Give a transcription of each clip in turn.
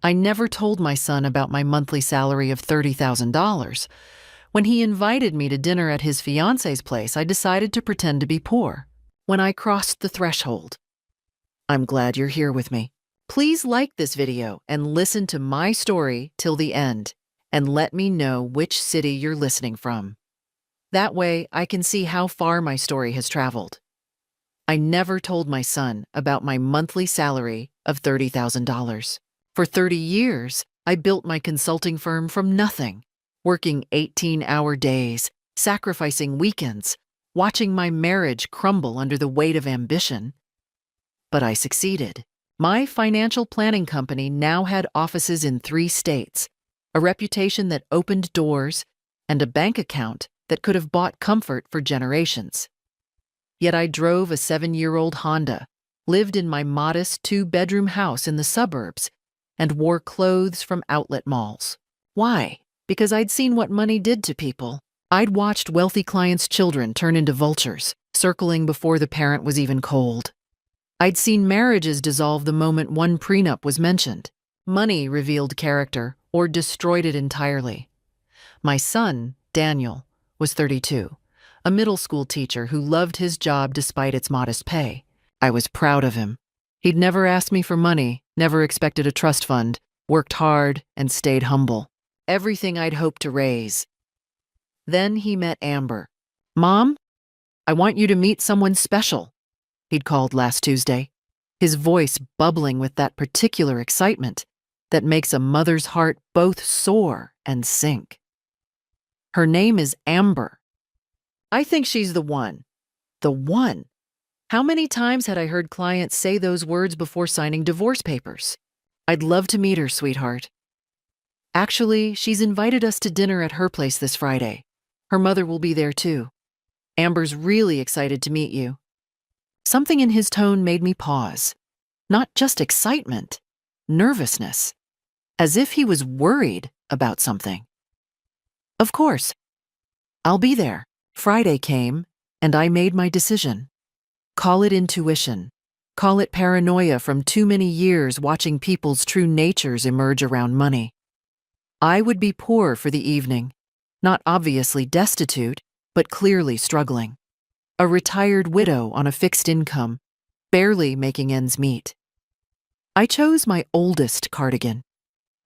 I never told my son about my monthly salary of $30,000. When he invited me to dinner at his fiance's place, I decided to pretend to be poor. When I crossed the threshold, I'm glad you're here with me. Please like this video and listen to my story till the end, and let me know which city you're listening from. That way, I can see how far my story has traveled. I never told my son about my monthly salary of $30,000. For 30 years, I built my consulting firm from nothing, working 18-hour days, sacrificing weekends, watching my marriage crumble under the weight of ambition. But I succeeded. My financial planning company now had offices in 3 states, a reputation that opened doors, and a bank account that could have bought comfort for generations. Yet I drove a 7-year-old Honda, lived in my modest 2-bedroom house in the suburbs, and wore clothes from outlet malls. Why? Because I'd seen what money did to people. I'd watched wealthy clients' children turn into vultures, circling before the parent was even cold. I'd seen marriages dissolve the moment one prenup was mentioned. Money revealed character or destroyed it entirely. My son, Daniel, was 32, a middle school teacher who loved his job despite its modest pay. I was proud of him. He'd never asked me for money, never expected a trust fund, worked hard, and stayed humble. Everything I'd hoped to raise. Then he met Amber. "Mom, I want you to meet someone special," he'd called last Tuesday, his voice bubbling with that particular excitement that makes a mother's heart both soar and sink. Her name is Amber. I think she's the one. The one. How many times had I heard clients say those words before signing divorce papers? I'd love to meet her, sweetheart. Actually, she's invited us to dinner at her place this Friday. Her mother will be there too. Amber's really excited to meet you. Something in his tone made me pause. Not just excitement, nervousness, as if he was worried about something. Of course. I'll be there. Friday came, and I made my decision. Call it intuition. Call it paranoia from too many years watching people's true natures emerge around money. I would be poor for the evening, not obviously destitute, but clearly struggling. A retired widow on a fixed income, barely making ends meet. I chose my oldest cardigan,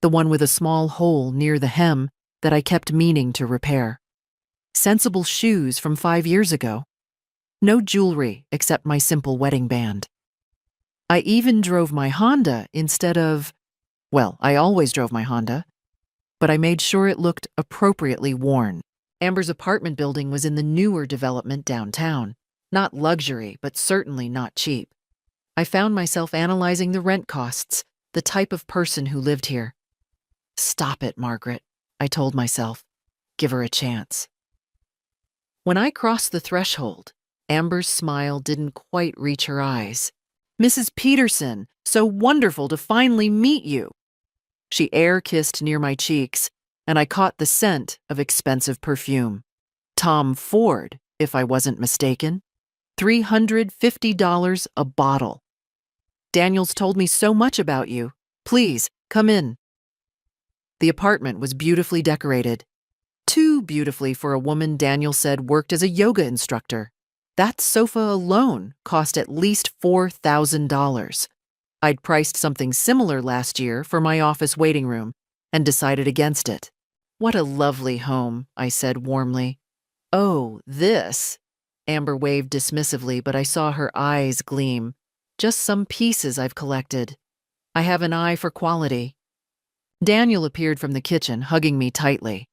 the one with a small hole near the hem that I kept meaning to repair. Sensible shoes from 5 years ago. No jewelry except my simple wedding band. I even drove my Honda instead of, well, I always drove my Honda, but I made sure it looked appropriately worn. Amber's apartment building was in the newer development downtown. Not luxury, but certainly not cheap. I found myself analyzing the rent costs, the type of person who lived here. Stop it, Margaret, I told myself. Give her a chance. When I crossed the threshold, Amber's smile didn't quite reach her eyes. "Mrs. Peterson, so wonderful to finally meet you." She air-kissed near my cheeks, and I caught the scent of expensive perfume. Tom Ford, if I wasn't mistaken. $350 a bottle. "Daniel's told me so much about you. Please, come in." The apartment was beautifully decorated. Too beautifully for a woman Daniel said worked as a yoga instructor. That sofa alone cost at least $4,000. I'd priced something similar last year for my office waiting room and decided against it. "What a lovely home," I said warmly. "Oh, this?" Amber waved dismissively, but I saw her eyes gleam. "Just some pieces I've collected. I have an eye for quality." Daniel appeared from the kitchen, hugging me tightly.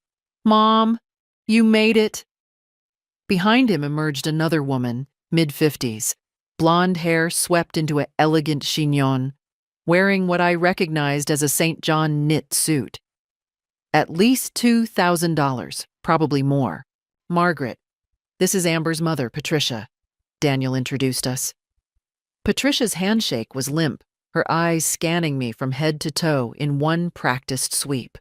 "Mom, you made it." Behind him emerged another woman, mid-50s, blonde hair swept into an elegant chignon, wearing what I recognized as a St. John knit suit. At least $2,000, probably more. "Margaret, this is Amber's mother, Patricia," Daniel introduced us. Patricia's handshake was limp, her eyes scanning me from head to toe in one practiced sweep.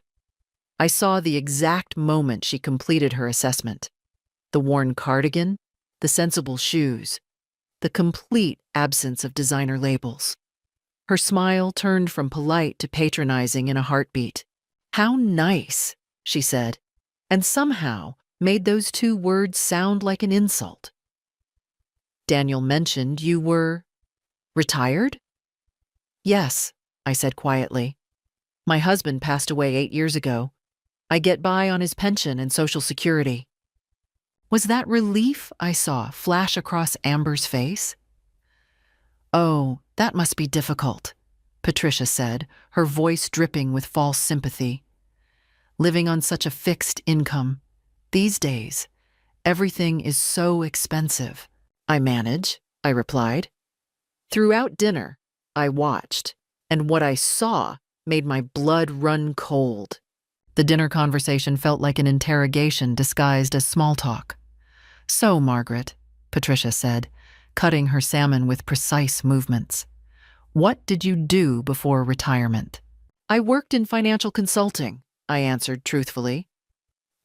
I saw the exact moment she completed her assessment. The worn cardigan, the sensible shoes, the complete absence of designer labels. Her smile turned from polite to patronizing in a heartbeat. "How nice," she said, and somehow made those two words sound like an insult. "Daniel mentioned you were retired?" "Yes," I said quietly. "My husband passed away 8 years ago. I get by on his pension and Social Security." Was that relief I saw flash across Amber's face? "Oh, that must be difficult," Patricia said, her voice dripping with false sympathy. "Living on such a fixed income. These days, everything is so expensive." "I manage," I replied. Throughout dinner, I watched, and what I saw made my blood run cold. The dinner conversation felt like an interrogation disguised as small talk. "So, Margaret," Patricia said, cutting her salmon with precise movements, "what did you do before retirement?" "I worked in financial consulting," I answered truthfully.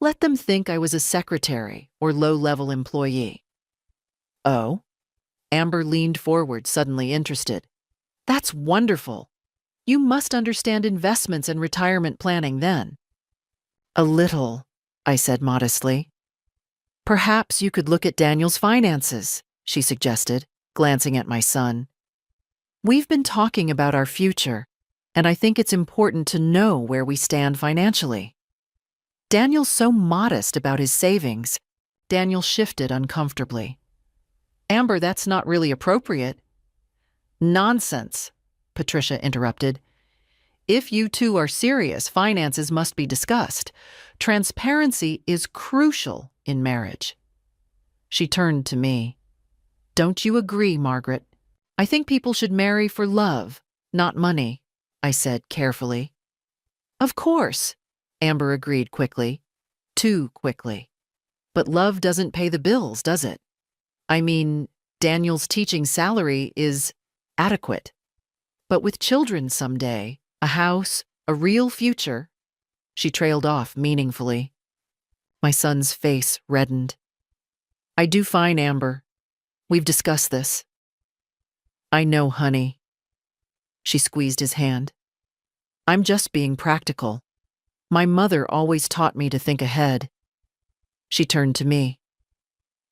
"Let them think I was a secretary or low-level employee." "Oh?" Amber leaned forward, suddenly interested. "That's wonderful. You must understand investments and retirement planning then." "A little," I said modestly. "Perhaps you could look at Daniel's finances," she suggested, glancing at my son. "We've been talking about our future, and I think it's important to know where we stand financially." Daniel's so modest about his savings. Daniel shifted uncomfortably. "Amber, that's not really appropriate." "Nonsense," Patricia interrupted. "If you two are serious, finances must be discussed. Transparency is crucial in marriage." She turned to me. "Don't you agree, Margaret? I think people should marry for love, not money," I said carefully. "Of course," Amber agreed quickly. Too quickly. "But love doesn't pay the bills, does it? I mean, Daniel's teaching salary is adequate. But with children someday, a house, a real future." She trailed off meaningfully. My son's face reddened. "I do fine, Amber. We've discussed this." "I know, honey." She squeezed his hand. "I'm just being practical. My mother always taught me to think ahead." She turned to me.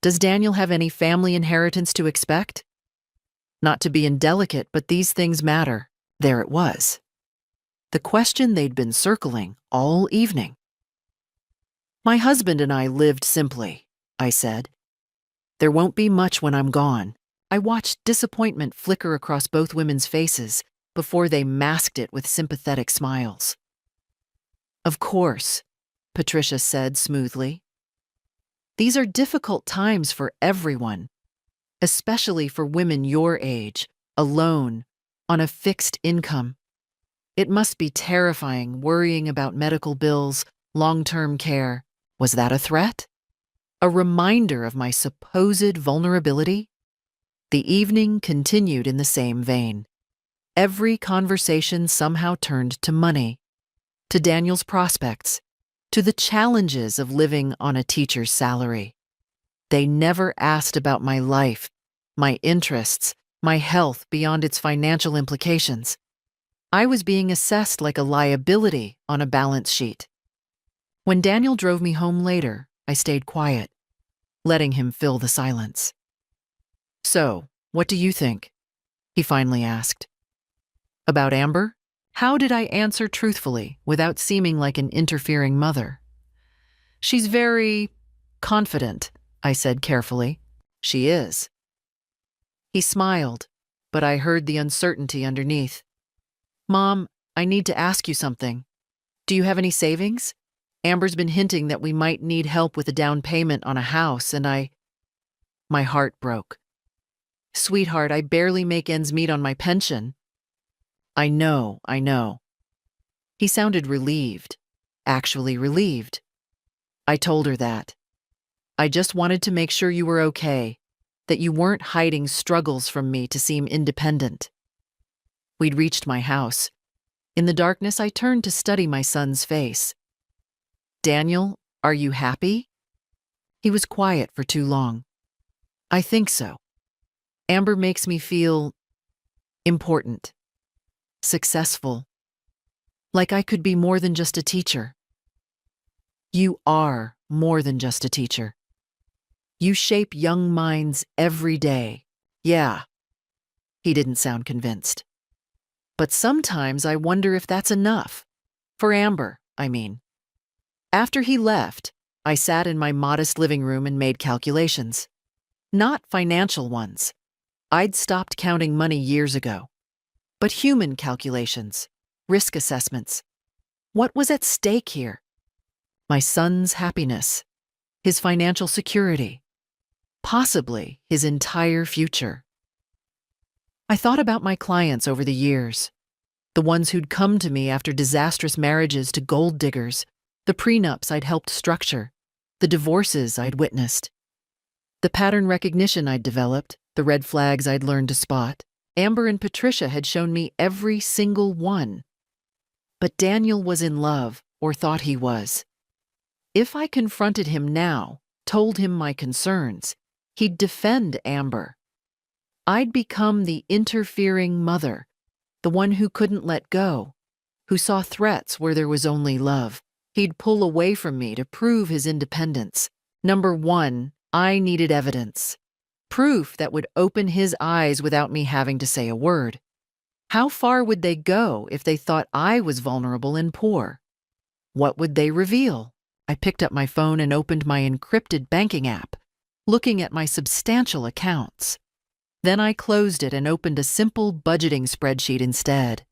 "Does Daniel have any family inheritance to expect?" Not to be indelicate, but these things matter. There it was. The question they'd been circling all evening. "My husband and I lived simply," I said. "There won't be much when I'm gone." I watched disappointment flicker across both women's faces before they masked it with sympathetic smiles. "Of course," Patricia said smoothly. "These are difficult times for everyone, especially for women your age, alone, on a fixed income. It must be terrifying worrying about medical bills, long-term care. Was that a threat? A reminder of my supposed vulnerability?" The evening continued in the same vein. Every conversation somehow turned to money, to Daniel's prospects, to the challenges of living on a teacher's salary. They never asked about my life, my interests, my health beyond its financial implications. I was being assessed like a liability on a balance sheet. When Daniel drove me home later, I stayed quiet, letting him fill the silence. "So, what do you think?" he finally asked. "About Amber?" How did I answer truthfully without seeming like an interfering mother? "She's very confident," I said carefully. "She is." He smiled, but I heard the uncertainty underneath. "Mom, I need to ask you something. Do you have any savings? Amber's been hinting that we might need help with a down payment on a house, and My heart broke. "Sweetheart, I barely make ends meet on my pension." I know. He sounded relieved, actually relieved. I told her that. "I just wanted to make sure you were okay, that you weren't hiding struggles from me to seem independent." We'd reached my house. In the darkness, I turned to study my son's face. "Daniel, are you happy?" He was quiet for too long. "I think so. Amber makes me feel important." successful. Like I could be more than just a teacher. You are more than just a teacher. You shape young minds every day. Yeah. He didn't sound convinced. But sometimes I wonder if that's enough. For Amber, I mean. After he left, I sat in my modest living room and made calculations. Not financial ones. I'd stopped counting money years ago. But human calculations, risk assessments. What was at stake here? My son's happiness, his financial security, possibly his entire future. I thought about my clients over the years, the ones who'd come to me after disastrous marriages to gold diggers, the prenups I'd helped structure, the divorces I'd witnessed, the pattern recognition I'd developed, the red flags I'd learned to spot. Amber and Patricia had shown me every single one. But Daniel was in love, or thought he was. If I confronted him now, told him my concerns, he'd defend Amber. I'd become the interfering mother, the one who couldn't let go, who saw threats where there was only love. He'd pull away from me to prove his independence. Number one, I needed evidence. Proof that would open his eyes without me having to say a word. How far would they go if they thought I was vulnerable and poor? What would they reveal? I picked up my phone and opened my encrypted banking app, looking at my substantial accounts. Then I closed it and opened a simple budgeting spreadsheet instead.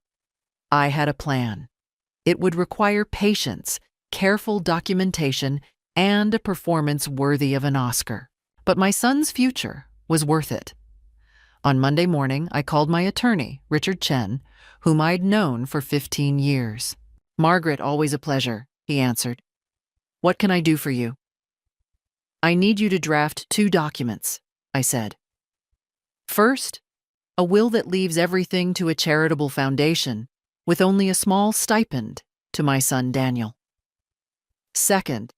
I had a plan. It would require patience, careful documentation, and a performance worthy of an Oscar. But my son's future was worth it. On Monday morning, I called my attorney, Richard Chen, whom I'd known for 15 years. "Margaret, always a pleasure," he answered. "What can I do for you?" "I need you to draft 2 documents," I said. "First, a will that leaves everything to a charitable foundation, with only a small stipend to my son Daniel. Second,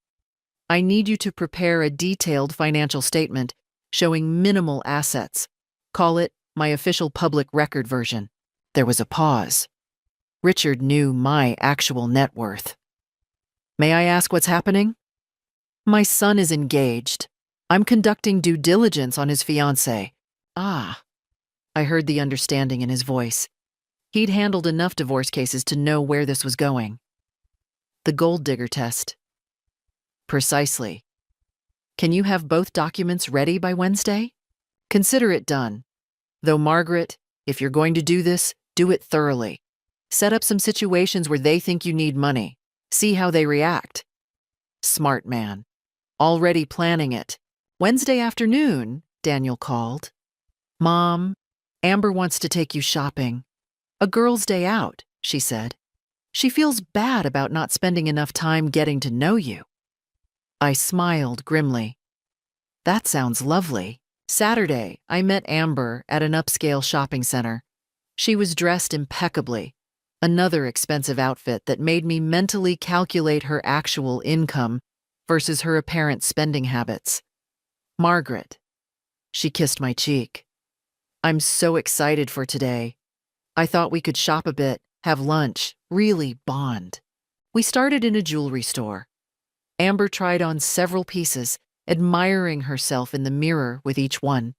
I need you to prepare a detailed financial statement showing minimal assets. Call it my official public record version." There was a pause. Richard knew my actual net worth. "May I ask what's happening?" "My son is engaged. I'm conducting due diligence on his fiancée." "Ah." I heard the understanding in his voice. He'd handled enough divorce cases to know where this was going. "The gold digger test." "Precisely. Can you have both documents ready by Wednesday?" "Consider it done. Though, Margaret, if you're going to do this, do it thoroughly. Set up some situations where they think you need money. See how they react." Smart man. Already planning it. "Wednesday afternoon," Daniel called. "Mom, Amber wants to take you shopping. A girl's day out," she said. "She feels bad about not spending enough time getting to know you." I smiled grimly. "That sounds lovely." Saturday, I met Amber at an upscale shopping center. She was dressed impeccably, another expensive outfit that made me mentally calculate her actual income versus her apparent spending habits. "Margaret." She kissed my cheek. "I'm so excited for today. I thought we could shop a bit, have lunch, really bond." We started in a jewelry store. Amber tried on several pieces, admiring herself in the mirror with each one.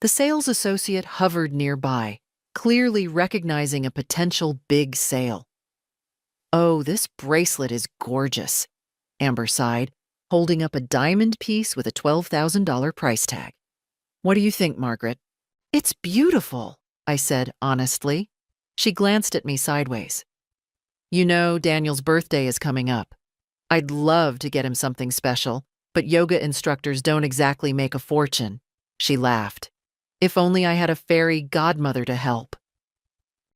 The sales associate hovered nearby, clearly recognizing a potential big sale. "Oh, this bracelet is gorgeous," Amber sighed, holding up a diamond piece with a $12,000 price tag. "What do you think, Margaret?" "It's beautiful," I said honestly. She glanced at me sideways. "You know, Daniel's birthday is coming up. I'd love to get him something special, but yoga instructors don't exactly make a fortune." She laughed. "If only I had a fairy godmother to help."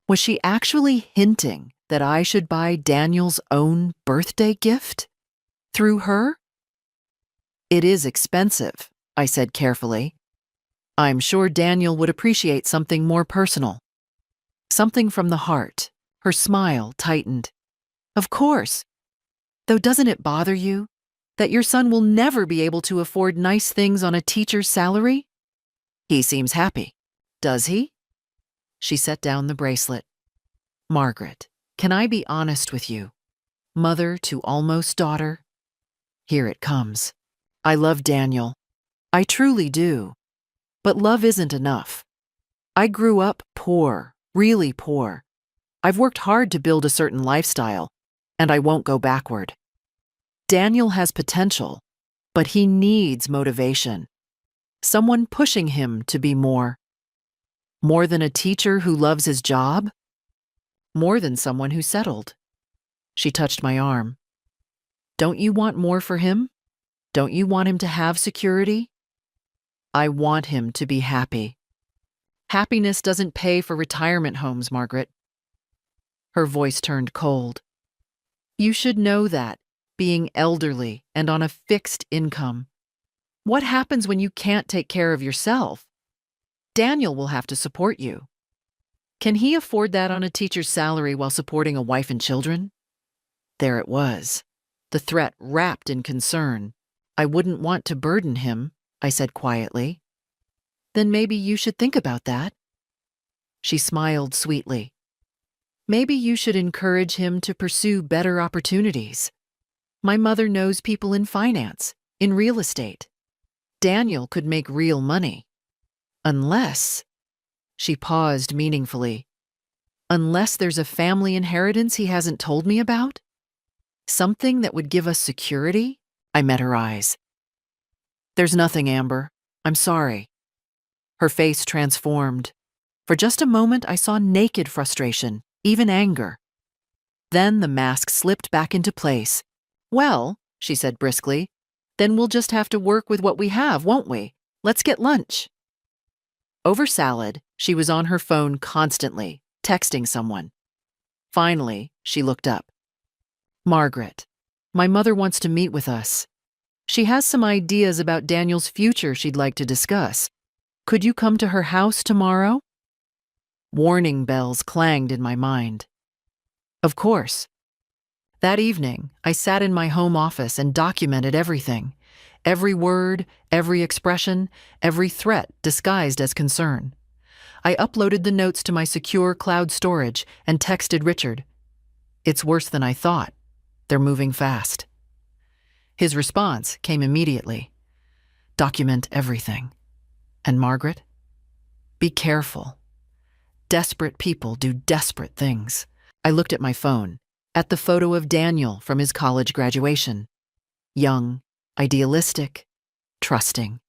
Was she actually hinting that I should buy Daniel's own birthday gift? Through her? "It is expensive," I said carefully. "I'm sure Daniel would appreciate something more personal. Something from the heart." Her smile tightened. "Of course. Though doesn't it bother you that your son will never be able to afford nice things on a teacher's salary?" "He seems happy." "Does he?" She set down the bracelet. Margaret, can I be honest with you? Mother to almost daughter? Here it comes. I love Daniel. I truly do. But love isn't enough. I grew up poor, really poor. I've worked hard to build a certain lifestyle, and I won't go backward. Daniel has potential, but he needs motivation. Someone pushing him to be more. More than a teacher who loves his job? More than someone who's settled. She touched my arm. Don't you want more for him? Don't you want him to have security? I want him to be happy. Happiness doesn't pay for retirement homes, Margaret. Her voice turned cold. You should know that, being elderly and on a fixed income. What happens when you can't take care of yourself? Daniel will have to support you. Can he afford that on a teacher's salary while supporting a wife and children? There it was, the threat wrapped in concern. I wouldn't want to burden him, I said quietly. Then maybe you should think about that. She smiled sweetly. Maybe you should encourage him to pursue better opportunities. My mother knows people in finance, in real estate. Daniel could make real money. Unless, she paused meaningfully, unless there's a family inheritance he hasn't told me about? Something that would give us security? I met her eyes. There's nothing, Amber. I'm sorry. Her face transformed. For just a moment, I saw naked frustration, even anger. Then the mask slipped back into place. Well, she said briskly, then we'll just have to work with what we have, won't we? Let's get lunch. Over salad, she was on her phone constantly, texting someone. Finally, she looked up. Margaret, my mother wants to meet with us. She has some ideas about Daniel's future she'd like to discuss. Could you come to her house tomorrow? Warning bells clanged in my mind. Of course. That evening, I sat in my home office and documented everything. Every word, every expression, every threat disguised as concern. I uploaded the notes to my secure cloud storage and texted Richard. It's worse than I thought. They're moving fast. His response came immediately. Document everything. And Margaret? Be careful. Desperate people do desperate things. I looked at my phone, at the photo of Daniel from his college graduation. Young, idealistic, trusting.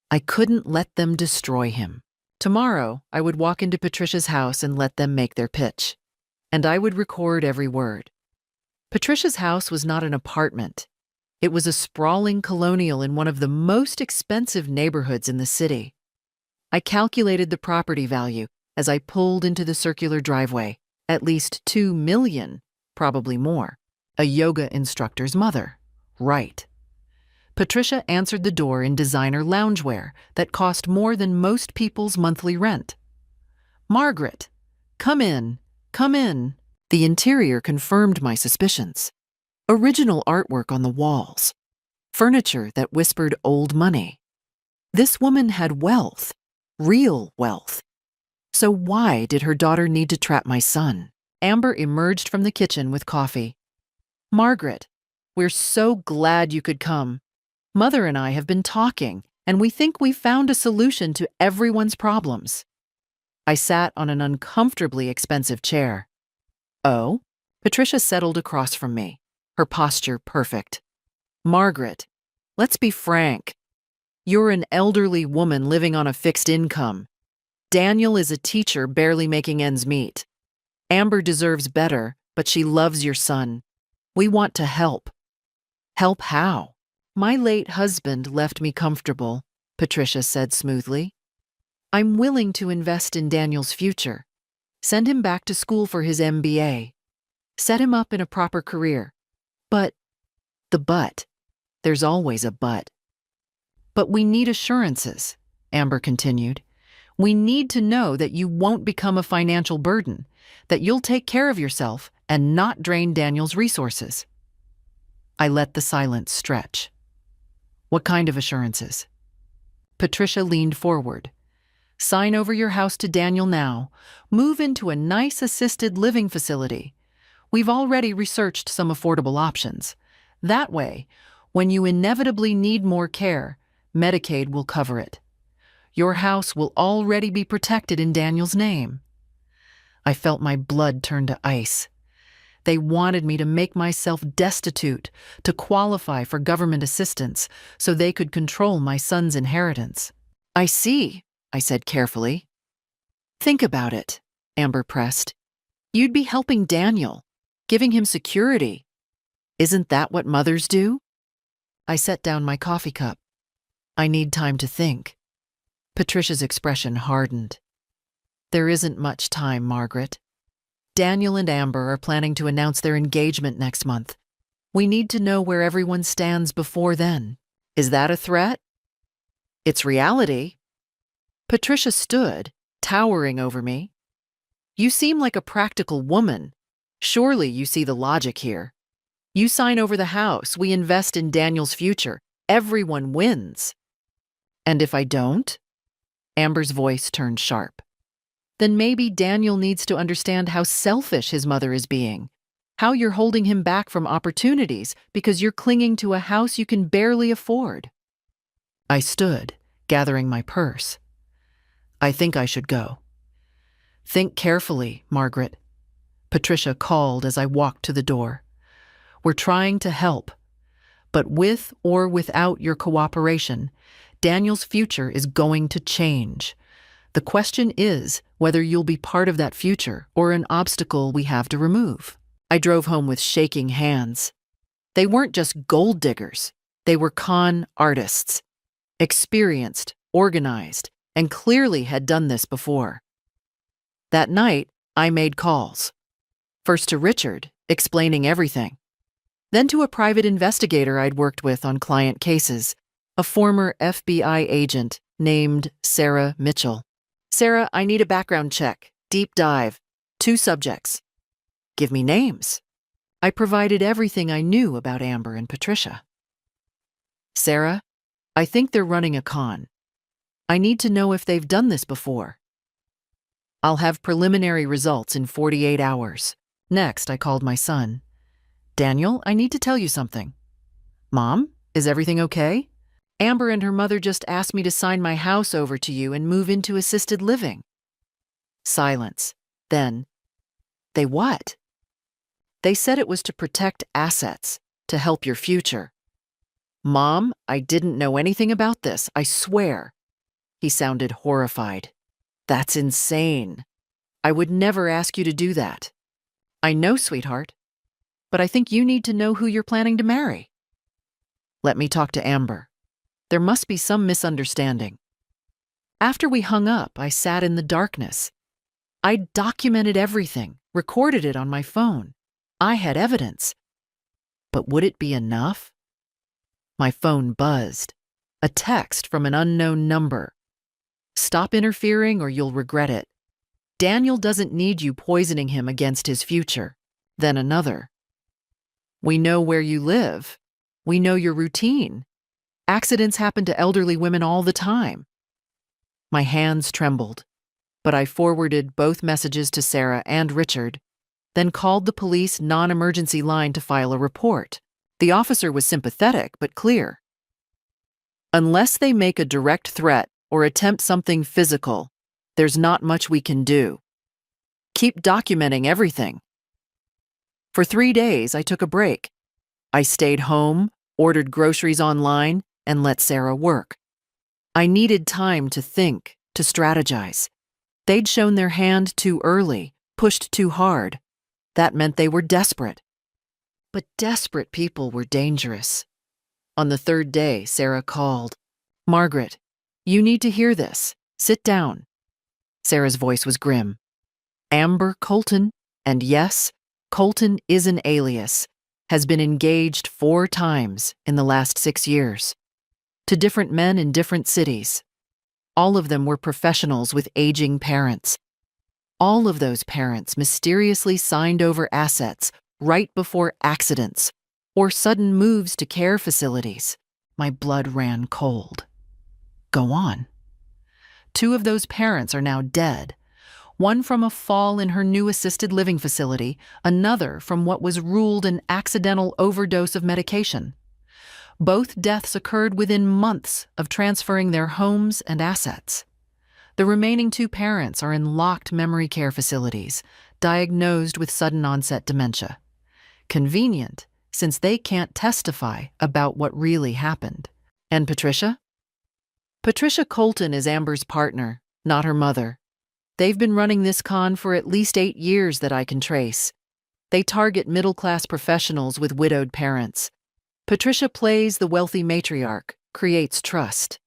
I couldn't let them destroy him. Tomorrow, I would walk into Patricia's house and let them make their pitch. And I would record every word. Patricia's house was not an apartment. It was a sprawling colonial in one of the most expensive neighborhoods in the city. I calculated the property value as I pulled into the circular driveway, at least $2 million, probably more. A yoga instructor's mother. Right. Patricia answered the door in designer loungewear that cost more than most people's monthly rent. Margaret, come in, come in. The interior confirmed my suspicions. Original artwork on the walls. Furniture that whispered old money. This woman had wealth, real wealth. So why did her daughter need to trap my son? Amber emerged from the kitchen with coffee. Margaret, we're so glad you could come. Mother and I have been talking, and we think we've found a solution to everyone's problems. I sat on an uncomfortably expensive chair. Oh? Patricia settled across from me, her posture perfect. Margaret, let's be frank. You're an elderly woman living on a fixed income. Daniel is a teacher barely making ends meet. Amber deserves better, but she loves your son. We want to help. Help how? My late husband left me comfortable, Patricia said smoothly. I'm willing to invest in Daniel's future. Send him back to school for his MBA. Set him up in a proper career. But, there's always a but. But we need assurances, Amber continued. We need to know that you won't become a financial burden, that you'll take care of yourself and not drain Daniel's resources. I let the silence stretch. What kind of assurances? Patricia leaned forward. Sign over your house to Daniel now. Move into a nice assisted living facility. We've already researched some affordable options. That way, when you inevitably need more care, Medicaid will cover it. Your house will already be protected in Daniel's name. I felt my blood turn to ice. They wanted me to make myself destitute to qualify for government assistance so they could control my son's inheritance. I see, I said carefully. Think about it, Amber pressed. You'd be helping Daniel, giving him security. Isn't that what mothers do? I set down my coffee cup. I need time to think. Patricia's expression hardened. There isn't much time, Margaret. Daniel and Amber are planning to announce their engagement next month. We need to know where everyone stands before then. Is that a threat? It's reality. Patricia stood, towering over me. You seem like a practical woman. Surely you see the logic here. You sign over the house, we invest in Daniel's future. Everyone wins. And if I don't? Amber's voice turned sharp. Then maybe Daniel needs to understand how selfish his mother is being, how you're holding him back from opportunities because you're clinging to a house you can barely afford. I stood, gathering my purse. I think I should go. Think carefully, Margaret. Patricia called as I walked to the door. We're trying to help, but with or without your cooperation, Daniel's future is going to change. The question is whether you'll be part of that future or an obstacle we have to remove. I drove home with shaking hands. They weren't just gold diggers. They were con artists. Experienced, organized, and clearly had done this before. That night, I made calls. First to Richard, explaining everything. Then to a private investigator I'd worked with on client cases, a former FBI agent named Sarah Mitchell. Sarah, I need a background check, deep dive, 2 subjects. Give me names. I provided everything I knew about Amber and Patricia. Sarah, I think they're running a con. I need to know if they've done this before. I'll have preliminary results in 48 hours. Next, I called my son. Daniel, I need to tell you something. Mom, is everything okay? Amber and her mother just asked me to sign my house over to you and move into assisted living. Silence. Then, they what? They said it was to protect assets, to help your future. Mom, I didn't know anything about this, I swear. He sounded horrified. That's insane. I would never ask you to do that. I know, sweetheart, but I think you need to know who you're planning to marry. Let me talk to Amber. There must be some misunderstanding. After we hung up, I sat in the darkness. I documented everything, recorded it on my phone. I had evidence. But would it be enough? My phone buzzed. A text from an unknown number. Stop interfering or you'll regret it. Daniel doesn't need you poisoning him against his future. Then another. We know where you live. We know your routine. Accidents happen to elderly women all the time. My hands trembled, but I forwarded both messages to Sarah and Richard, then called the police non-emergency line to file a report. The officer was sympathetic but clear. Unless they make a direct threat or attempt something physical, there's not much we can do. Keep documenting everything. For 3 days, I took a break. I stayed home, ordered groceries online, and let Sarah work. I needed time to think, to strategize. They'd shown their hand too early, pushed too hard. That meant they were desperate. But desperate people were dangerous. On the 3rd day, Sarah called. Margaret, you need to hear this. Sit down. Sarah's voice was grim. Amber Colton, and yes, Colton is an alias, has been engaged 4 times in the last 6 years. To different men in different cities. All of them were professionals with aging parents. All of those parents mysteriously signed over assets right before accidents or sudden moves to care facilities. My blood ran cold. Go on. 2 of those parents are now dead. One from a fall in her new assisted living facility, another from what was ruled an accidental overdose of medication. Both deaths occurred within months of transferring their homes and assets. The remaining 2 parents are in locked memory care facilities, diagnosed with sudden onset dementia. Convenient, since they can't testify about what really happened. And Patricia? Patricia Colton is Amber's partner, not her mother. They've been running this con for at least 8 years that I can trace. They target middle-class professionals with widowed parents. Patricia plays the wealthy matriarch, creates trust.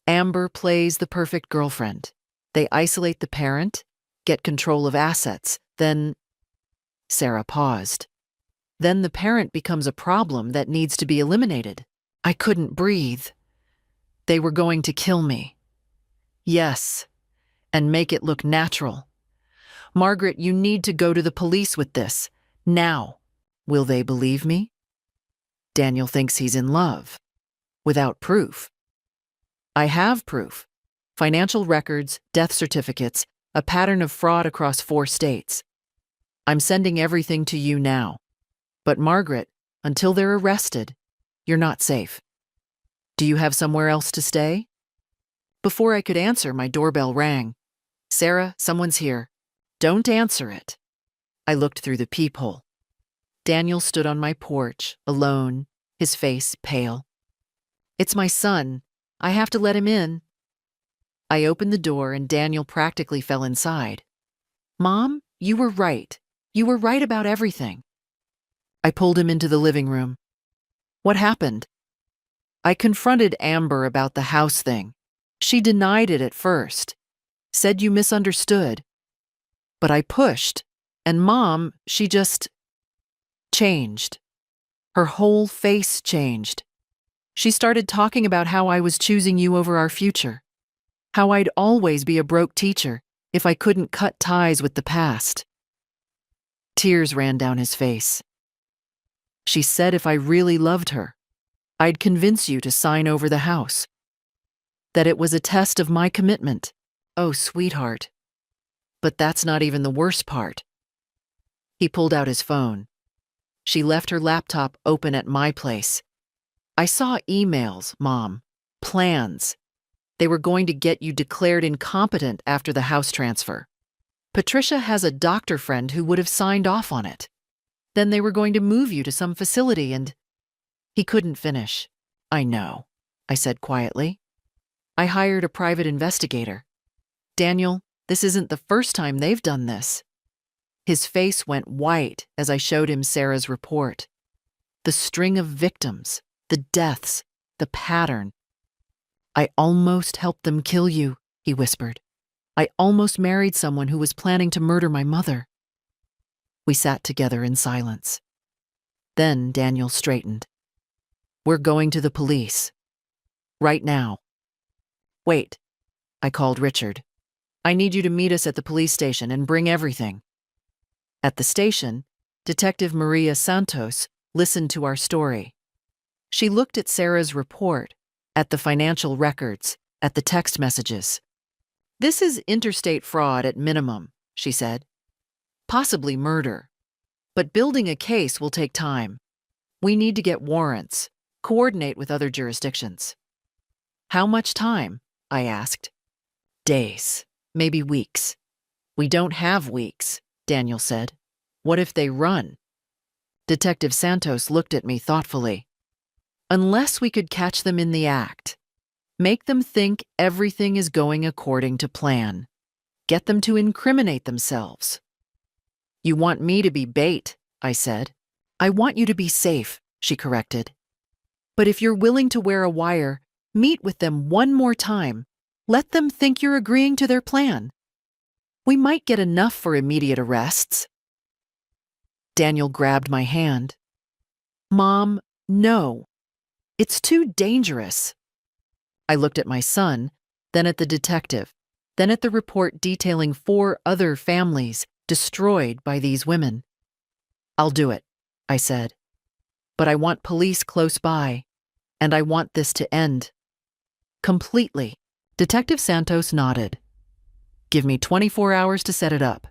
Amber plays the perfect girlfriend. They isolate the parent, get control of assets, then… Sarah paused. Then the parent becomes a problem that needs to be eliminated. I couldn't breathe. They were going to kill me. Yes, and make it look natural. Margaret, you need to go to the police with this. Now. Will they believe me? Daniel thinks he's in love. Without proof. I have proof. Financial records, death certificates, a pattern of fraud across 4 states. I'm sending everything to you now. But Margaret, until they're arrested, you're not safe. Do you have somewhere else to stay? Before I could answer, my doorbell rang. Sarah, someone's here. Don't answer it. I looked through the peephole. Daniel stood on my porch, alone, his face pale. It's my son. I have to let him in. I opened the door and Daniel practically fell inside. Mom, you were right. You were right about everything. I pulled him into the living room. What happened? I confronted Amber about the house thing. She denied it at first. Said you misunderstood. But I pushed, and Mom, she just… changed. Her whole face changed. She started talking about how I was choosing you over our future. How I'd always be a broke teacher if I couldn't cut ties with the past. Tears ran down his face. She said if I really loved her, I'd convince you to sign over the house. That it was a test of my commitment. Oh, sweetheart. But that's not even the worst part. He pulled out his phone. She left her laptop open at my place. I saw emails, Mom. Plans. They were going to get you declared incompetent after the house transfer. Patricia has a doctor friend who would have signed off on it. Then they were going to move you to some facility and… He couldn't finish. I know, I said quietly. I hired a private investigator. Daniel, this isn't the first time they've done this. His face went white as I showed him Sarah's report. The string of victims, the deaths, the pattern. I almost helped them kill you, he whispered. I almost married someone who was planning to murder my mother. We sat together in silence. Then Daniel straightened. We're going to the police. Right now. Wait, I called Richard. I need you to meet us at the police station and bring everything. At the station, Detective Maria Santos listened to our story. She looked at Sarah's report, at the financial records, at the text messages. This is interstate fraud at minimum, she said. Possibly murder. But building a case will take time. We need to get warrants, coordinate with other jurisdictions. How much time? I asked. Days, maybe weeks. We don't have weeks, Daniel said. What if they run? Detective Santos looked at me thoughtfully. Unless we could catch them in the act. Make them think everything is going according to plan. Get them to incriminate themselves. You want me to be bait, I said. I want you to be safe, she corrected. But if you're willing to wear a wire, meet with them one more time. Let them think you're agreeing to their plan. We might get enough for immediate arrests. Daniel grabbed my hand. Mom, no. It's too dangerous. I looked at my son, then at the detective, then at the report detailing 4 other families destroyed by these women. I'll do it, I said. But I want police close by, and I want this to end. Completely. Detective Santos nodded. Give me 24 hours to set it up.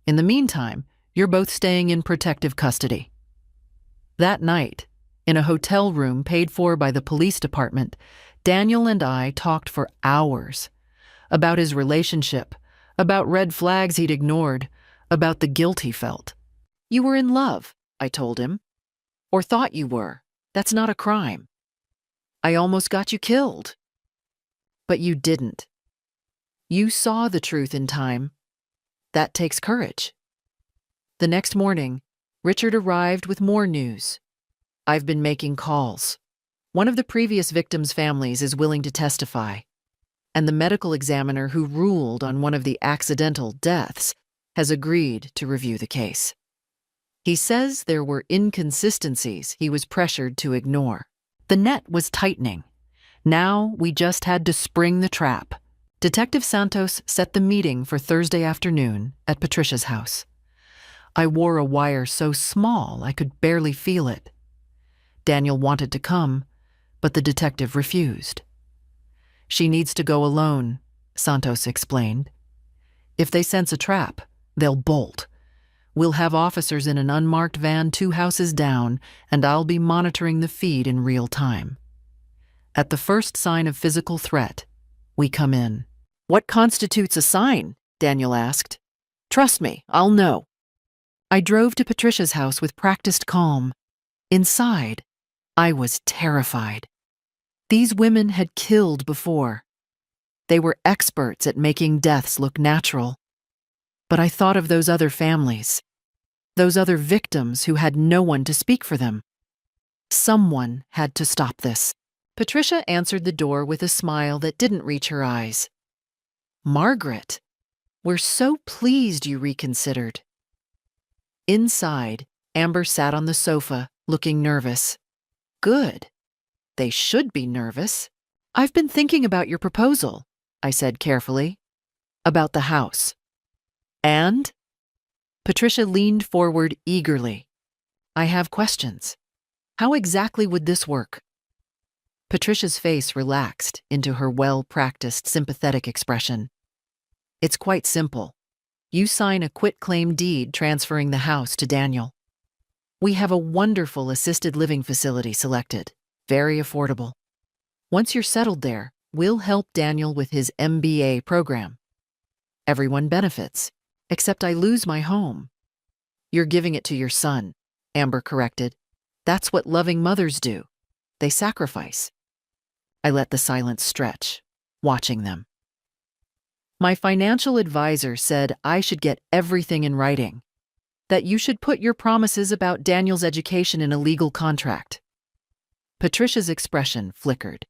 In the meantime, you're both staying in protective custody. That night, in a hotel room paid for by the police department, Daniel and I talked for hours about his relationship, about red flags he'd ignored, about the guilt he felt. You were in love, I told him. Or thought you were. That's not a crime. I almost got you killed. But you didn't. You saw the truth in time. That takes courage. The next morning, Richard arrived with more news. I've been making calls. One of the previous victims' families is willing to testify, and the medical examiner who ruled on one of the accidental deaths has agreed to review the case. He says there were inconsistencies he was pressured to ignore. The net was tightening. Now we just had to spring the trap. Detective Santos set the meeting for Thursday afternoon at Patricia's house. I wore a wire so small I could barely feel it. Daniel wanted to come, but the detective refused. She needs to go alone, Santos explained. If they sense a trap, they'll bolt. We'll have officers in an unmarked van 2 houses down, and I'll be monitoring the feed in real time. At the first sign of physical threat, we come in. What constitutes a sign? Daniel asked. Trust me, I'll know. I drove to Patricia's house with practiced calm. Inside, I was terrified. These women had killed before. They were experts at making deaths look natural. But I thought of those other families, those other victims who had no one to speak for them. Someone had to stop this. Patricia answered the door with a smile that didn't reach her eyes. Margaret, we're so pleased you reconsidered. Inside, Amber sat on the sofa, looking nervous. Good. They should be nervous. I've been thinking about your proposal, I said carefully. About the house. And? Patricia leaned forward eagerly. I have questions. How exactly would this work? Patricia's face relaxed into her well-practiced, sympathetic expression. It's quite simple. You sign a quitclaim deed transferring the house to Daniel. We have a wonderful assisted living facility selected, very affordable. Once you're settled there, we'll help Daniel with his MBA program. Everyone benefits, except I lose my home. You're giving it to your son, Amber corrected. That's what loving mothers do. They sacrifice. I let the silence stretch, watching them. My financial advisor said I should get everything in writing, that you should put your promises about Daniel's education in a legal contract. Patricia's expression flickered.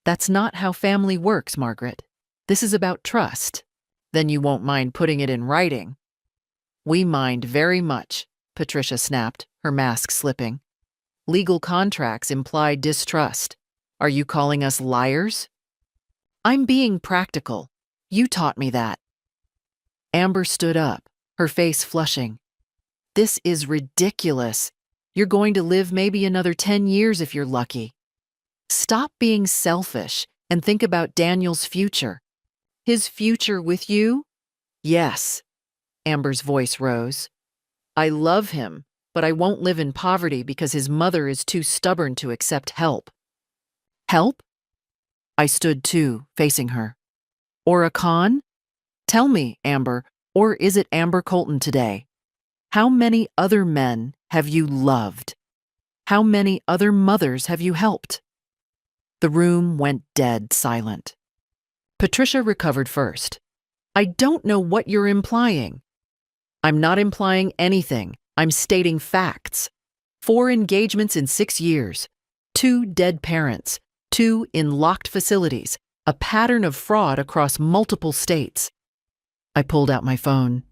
That's not how family works, Margaret. This is about trust. Then you won't mind putting it in writing. We mind very much, Patricia snapped, her mask slipping. Legal contracts imply distrust. Are you calling us liars? I'm being practical. You taught me that. Amber stood up, her face flushing. This is ridiculous. You're going to live maybe another 10 years if you're lucky. Stop being selfish and think about Daniel's future. His future with you? Yes. Amber's voice rose. I love him, but I won't live in poverty because his mother is too stubborn to accept help. Help? I stood too, facing her. Or a con? Tell me, Amber, or is it Amber Colton today? How many other men have you loved? How many other mothers have you helped? The room went dead silent. Patricia recovered first. I don't know what you're implying. I'm not implying anything. I'm stating facts. 4 engagements in 6 years. 2 dead parents. 2 in locked facilities. A pattern of fraud across multiple states. I pulled out my phone.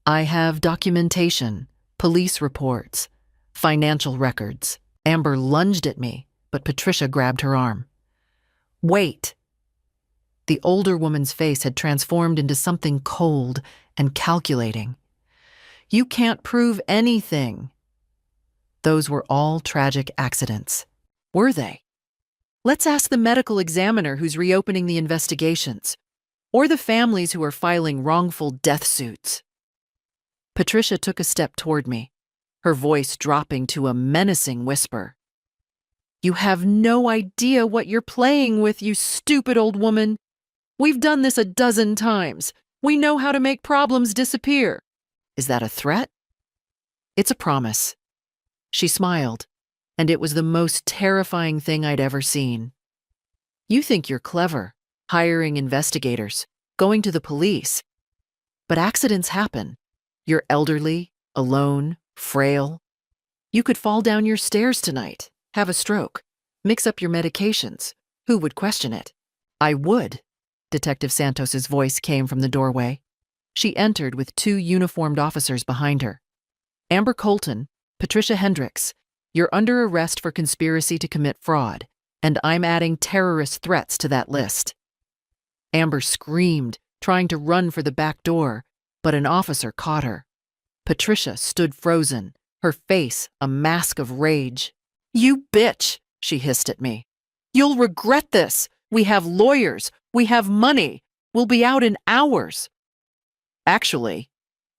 I have documentation, police reports, financial records. Amber lunged at me, but Patricia grabbed her arm. Wait. The older woman's face had transformed into something cold and calculating. You can't prove anything. Those were all tragic accidents. Were they? Let's ask the medical examiner who's reopening the investigations, or the families who are filing wrongful death suits. Patricia took a step toward me, her voice dropping to a menacing whisper. You have no idea what you're playing with, you stupid old woman. We've done this a dozen times. We know how to make problems disappear. Is that a threat? It's a promise. She smiled, and it was the most terrifying thing I'd ever seen. You think you're clever, hiring investigators, going to the police. But accidents happen. You're elderly, alone, frail. You could fall down your stairs tonight, have a stroke, mix up your medications. Who would question it? I would. Detective Santos's voice came from the doorway. She entered with 2 uniformed officers behind her. Amber Colton, Patricia Hendricks, you're under arrest for conspiracy to commit fraud, and I'm adding terrorist threats to that list. Amber screamed, trying to run for the back door, but an officer caught her. Patricia stood frozen, her face a mask of rage. You bitch, she hissed at me. You'll regret this. We have lawyers. We have money. We'll be out in hours. Actually,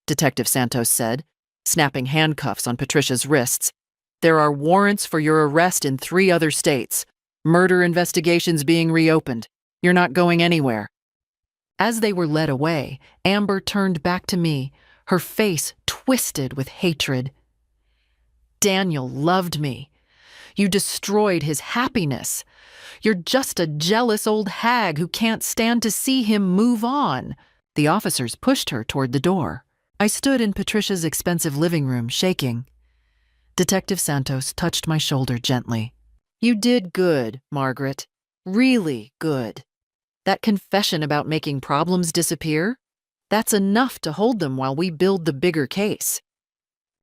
Detective Santos said, snapping handcuffs on Patricia's wrists, there are warrants for your arrest in 3 other states. Murder investigations being reopened. You're not going anywhere. As they were led away, Amber turned back to me, her face twisted with hatred. Daniel loved me. You destroyed his happiness. You're just a jealous old hag who can't stand to see him move on. The officers pushed her toward the door. I stood in Patricia's expensive living room, shaking. Detective Santos touched my shoulder gently. You did good, Margaret. Really good. That confession about making problems disappear? That's enough to hold them while we build the bigger case.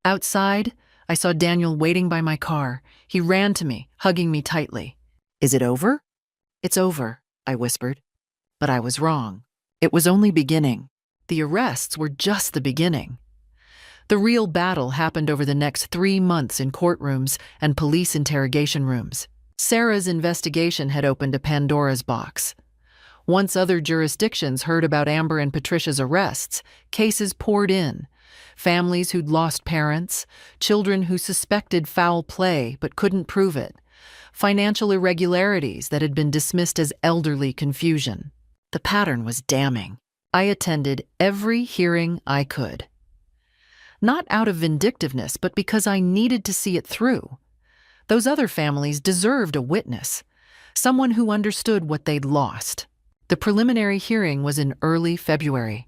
Outside, I saw Daniel waiting by my car. He ran to me, hugging me tightly. Is it over? It's over, I whispered. But I was wrong. It was only beginning. The arrests were just the beginning. The real battle happened over the next 3 months in courtrooms and police interrogation rooms. Sarah's investigation had opened a Pandora's box. Once other jurisdictions heard about Amber and Patricia's arrests, cases poured in. Families who'd lost parents, children who suspected foul play but couldn't prove it, financial irregularities that had been dismissed as elderly confusion. The pattern was damning. I attended every hearing I could. Not out of vindictiveness, but because I needed to see it through. Those other families deserved a witness, someone who understood what they'd lost. The preliminary hearing was in early February.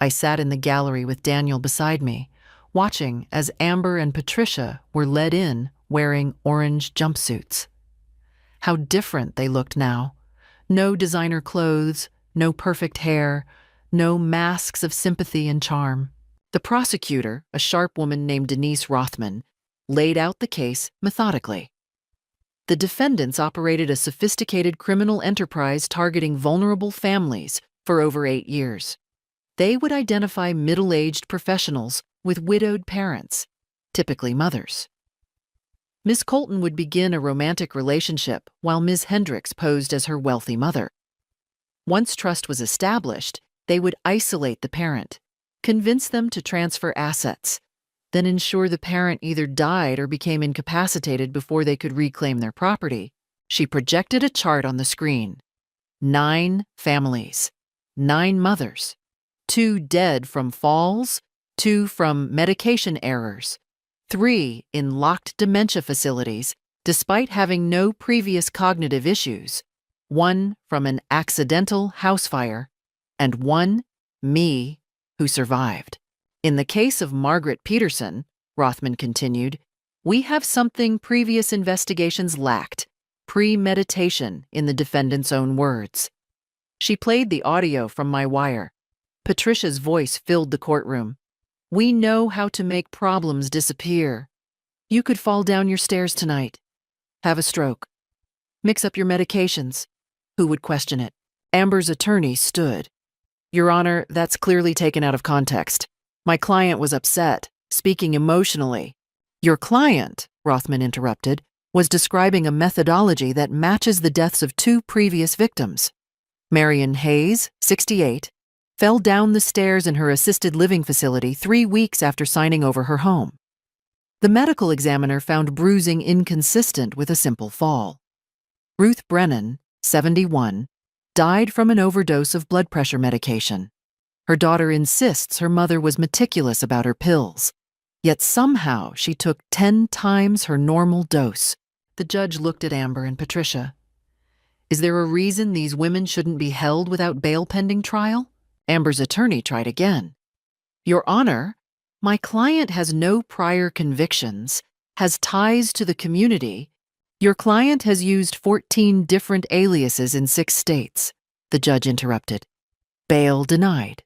I sat in the gallery with Daniel beside me, watching as Amber and Patricia were led in wearing orange jumpsuits. How different they looked now. No designer clothes, no perfect hair, no masks of sympathy and charm. The prosecutor, a sharp woman named Denise Rothman, laid out the case methodically. The defendants operated a sophisticated criminal enterprise targeting vulnerable families for over 8 years. They would identify middle-aged professionals with widowed parents, typically mothers. Miss Colton would begin a romantic relationship while Ms. Hendricks posed as her wealthy mother. Once trust was established, they would isolate the parent, convince them to transfer assets, then ensure the parent either died or became incapacitated before they could reclaim their property. She projected a chart on the screen. 9 families, 9 mothers, 2 dead from falls, 2 from medication errors, 3 in locked dementia facilities despite having no previous cognitive issues, 1 from an accidental house fire, and 1, me, who survived. In the case of Margaret Peterson, Rothman continued, we have something previous investigations lacked, premeditation in the defendant's own words. She played the audio from my wire. Patricia's voice filled the courtroom. We know how to make problems disappear. You could fall down your stairs tonight, have a stroke, mix up your medications. Who would question it? Amber's attorney stood. Your Honor, that's clearly taken out of context. My client was upset, speaking emotionally. Your client, Rothman interrupted, was describing a methodology that matches the deaths of two previous victims. Marion Hayes, 68, fell down the stairs in her assisted living facility 3 weeks after signing over her home. The medical examiner found bruising inconsistent with a simple fall. Ruth Brennan, 71, died from an overdose of blood pressure medication. Her daughter insists her mother was meticulous about her pills, yet somehow she took 10 times her normal dose. The judge looked at Amber and Patricia. Is there a reason these women shouldn't be held without bail pending trial? Amber's attorney tried again. Your Honor, my client has no prior convictions, has ties to the community. Your client has used 14 different aliases in 6 states. The judge interrupted. Bail denied.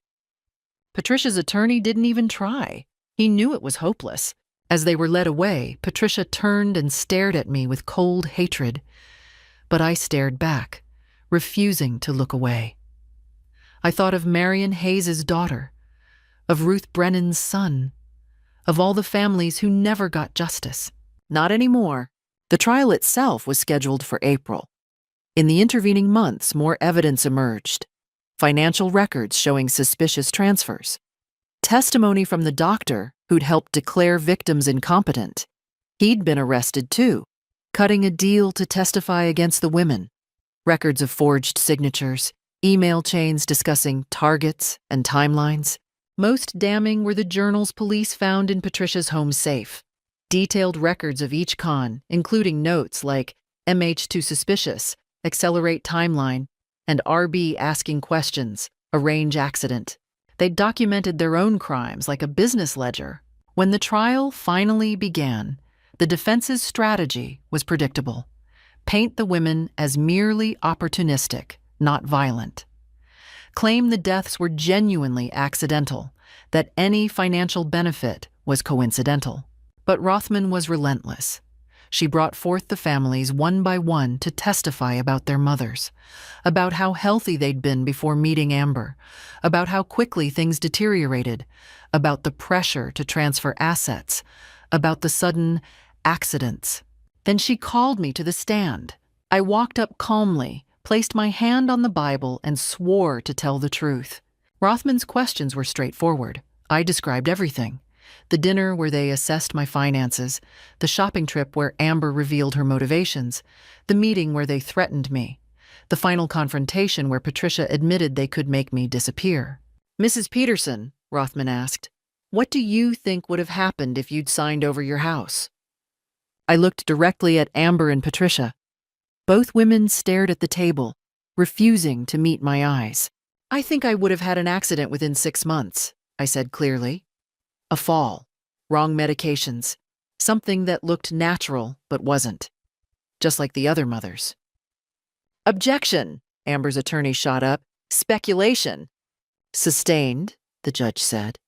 Patricia's attorney didn't even try. He knew it was hopeless. As they were led away, Patricia turned and stared at me with cold hatred. But I stared back, refusing to look away. I thought of Marion Hayes' daughter, of Ruth Brennan's son, of all the families who never got justice. Not anymore. The trial itself was scheduled for April. In the intervening months, more evidence emerged. Financial records showing suspicious transfers. Testimony from the doctor who'd helped declare victims incompetent. He'd been arrested too, cutting a deal to testify against the women. Records of forged signatures, email chains discussing targets and timelines. Most damning were the journals police found in Patricia's home safe. Detailed records of each con, including notes like MH2 suspicious, accelerate timeline, and RB asking questions, arrange accident. They documented their own crimes like a business ledger. When the trial finally began, the defense's strategy was predictable. Paint the women as merely opportunistic, not violent. Claim the deaths were genuinely accidental, that any financial benefit was coincidental. But Rothman was relentless. She brought forth the families one by one to testify about their mothers, about how healthy they'd been before meeting Amber, about how quickly things deteriorated, about the pressure to transfer assets, about the sudden accidents. Then she called me to the stand. I walked up calmly, placed my hand on the Bible, and swore to tell the truth. Rothman's questions were straightforward. I described everything. The dinner where they assessed my finances, the shopping trip where Amber revealed her motivations, the meeting where they threatened me, the final confrontation where Patricia admitted they could make me disappear. Mrs. Peterson, Rothman asked, what do you think would have happened if you'd signed over your house? I looked directly at Amber and Patricia. Both women stared at the table, refusing to meet my eyes. I think I would have had an accident within 6 months, I said clearly. A fall, wrong medications, something that looked natural but wasn't, just like the other mothers. Objection, Amber's attorney shot up. Speculation. Sustained, the judge said.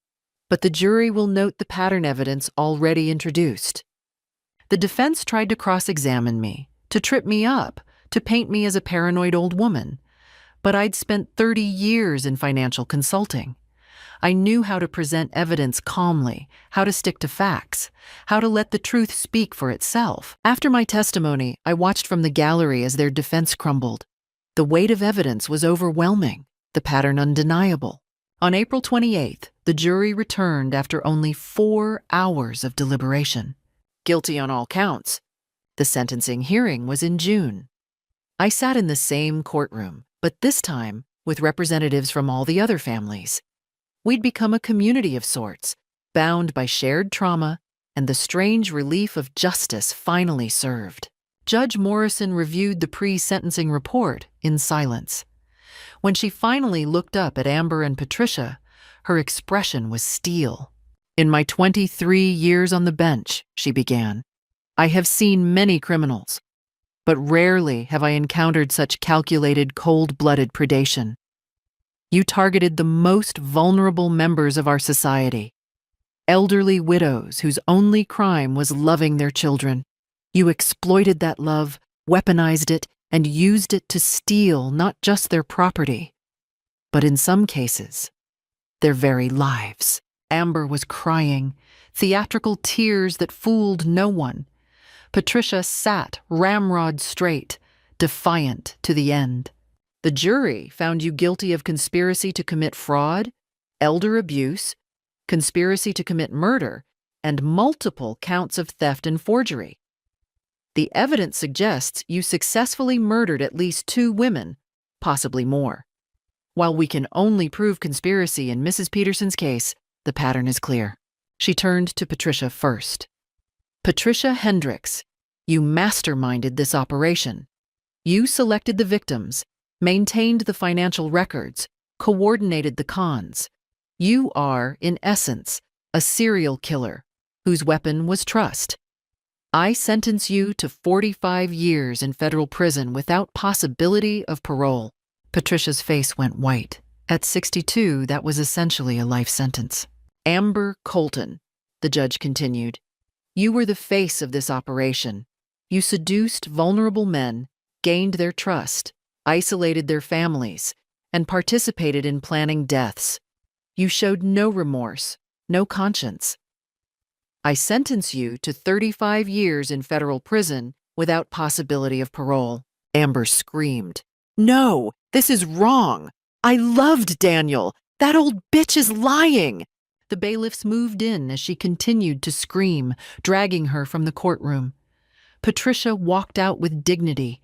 But the jury will note the pattern evidence already introduced. The defense tried to cross-examine me, to trip me up, to paint me as a paranoid old woman. But I'd spent 30 years in financial consulting. I knew how to present evidence calmly, how to stick to facts, how to let the truth speak for itself. After my testimony, I watched from the gallery as their defense crumbled. The weight of evidence was overwhelming, the pattern undeniable. On April 28th, the jury returned after only 4 hours of deliberation. Guilty on all counts. The sentencing hearing was in June. I sat in the same courtroom, but this time with representatives from all the other families. We'd become a community of sorts, bound by shared trauma and the strange relief of justice finally served. Judge Morrison reviewed the pre-sentencing report in silence. When she finally looked up at Amber and Patricia, her expression was steel. In my 23 years on the bench, she began, I have seen many criminals, but rarely have I encountered such calculated, cold-blooded predation. You targeted the most vulnerable members of our society, elderly widows whose only crime was loving their children. You exploited that love, weaponized it, and used it to steal not just their property, but in some cases, their very lives. Amber was crying, theatrical tears that fooled no one. Patricia sat ramrod straight, defiant to the end. The jury found you guilty of conspiracy to commit fraud, elder abuse, conspiracy to commit murder, and multiple counts of theft and forgery. The evidence suggests you successfully murdered at least 2 women, possibly more. While we can only prove conspiracy in Mrs. Peterson's case, the pattern is clear. She turned to Patricia first. Patricia Hendricks, you masterminded this operation. You selected the victims, maintained the financial records, coordinated the cons. You are, in essence, a serial killer whose weapon was trust. I sentence you to 45 years in federal prison without possibility of parole. Patricia's face went white. At 62, that was essentially a life sentence. Amber Colton, the judge continued, you were the face of this operation. You seduced vulnerable men, gained their trust, isolated their families, and participated in planning deaths. You showed no remorse, no conscience. I sentence you to 35 years in federal prison without possibility of parole. Amber screamed. No, this is wrong. I loved Daniel. That old bitch is lying. The bailiffs moved in as she continued to scream, dragging her from the courtroom. Patricia walked out with dignity,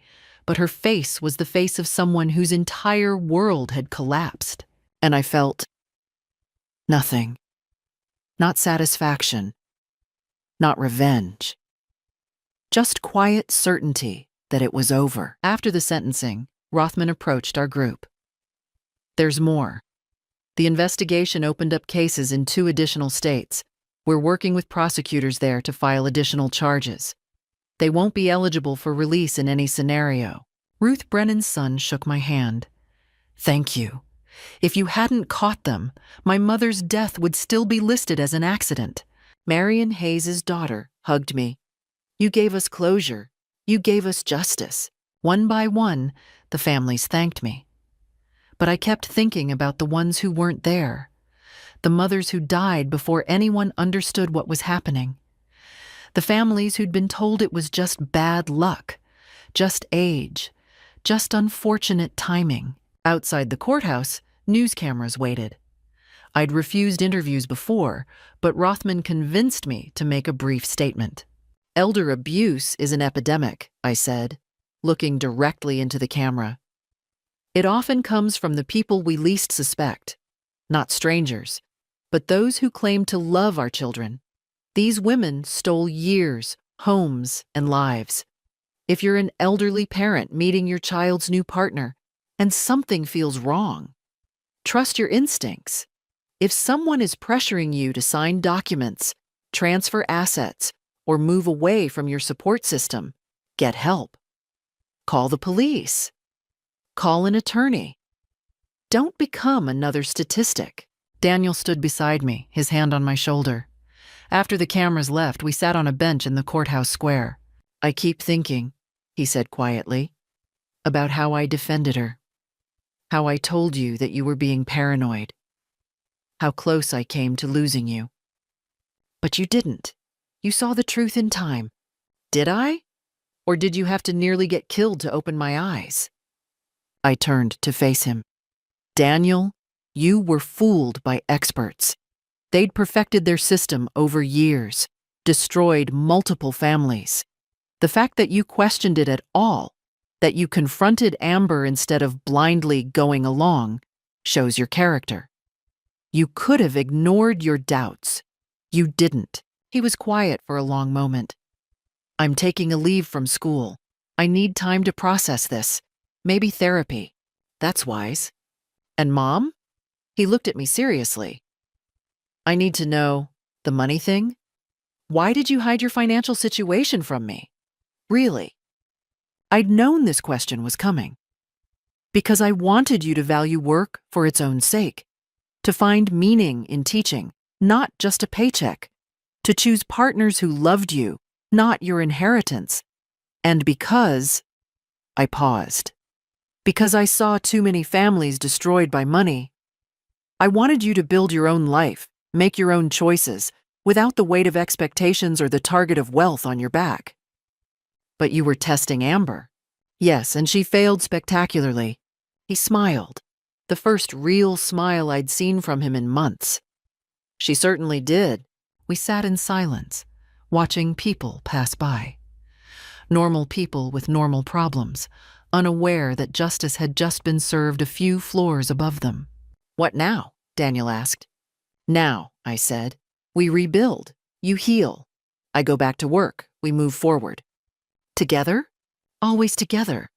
but her face was the face of someone whose entire world had collapsed. And I felt nothing. Not satisfaction. Not revenge. Just quiet certainty that it was over. After the sentencing, Rothman approached our group. There's more. The investigation opened up cases in 2 additional states. We're working with prosecutors there to file additional charges. They won't be eligible for release in any scenario. Ruth Brennan's son shook my hand. Thank you. If you hadn't caught them, my mother's death would still be listed as an accident. Marion Hayes' daughter hugged me. You gave us closure. You gave us justice. One by one, the families thanked me. But I kept thinking about the ones who weren't there, the mothers who died before anyone understood what was happening, the families who'd been told it was just bad luck, just age, just unfortunate timing. Outside the courthouse, news cameras waited. I'd refused interviews before, but Rothman convinced me to make a brief statement. Elder abuse is an epidemic, I said, looking directly into the camera. It often comes from the people we least suspect, not strangers, but those who claim to love our children. These women stole years, homes, and lives. If you're an elderly parent meeting your child's new partner and something feels wrong, trust your instincts. If someone is pressuring you to sign documents, transfer assets, or move away from your support system, get help. Call the police. Call an attorney. Don't become another statistic. Daniel stood beside me, his hand on my shoulder. After the cameras left, we sat on a bench in the courthouse square. I keep thinking, he said quietly, about how I defended her. How I told you that you were being paranoid. How close I came to losing you. But you didn't. You saw the truth in time. Did I? Or did you have to nearly get killed to open my eyes? I turned to face him. Daniel, you were fooled by experts. They'd perfected their system over years, destroyed multiple families. The fact that you questioned it at all, that you confronted Amber instead of blindly going along, shows your character. You could have ignored your doubts. You didn't. He was quiet for a long moment. I'm taking a leave from school. I need time to process this. Maybe therapy. That's wise. And Mom? He looked at me seriously. I need to know, the money thing? Why did you hide your financial situation from me? Really? I'd known this question was coming. Because I wanted you to value work for its own sake, to find meaning in teaching, not just a paycheck, to choose partners who loved you, not your inheritance, and because I paused. Because I saw too many families destroyed by money. I wanted you to build your own life, make your own choices, without the weight of expectations or the target of wealth on your back. But you were testing Amber. Yes, and she failed spectacularly. He smiled, the first real smile I'd seen from him in months. She certainly did. We sat in silence, watching people pass by. Normal people with normal problems, unaware that justice had just been served a few floors above them. What now? Daniel asked. Now, I said. We rebuild. You heal. I go back to work. We move forward. Together? Always together.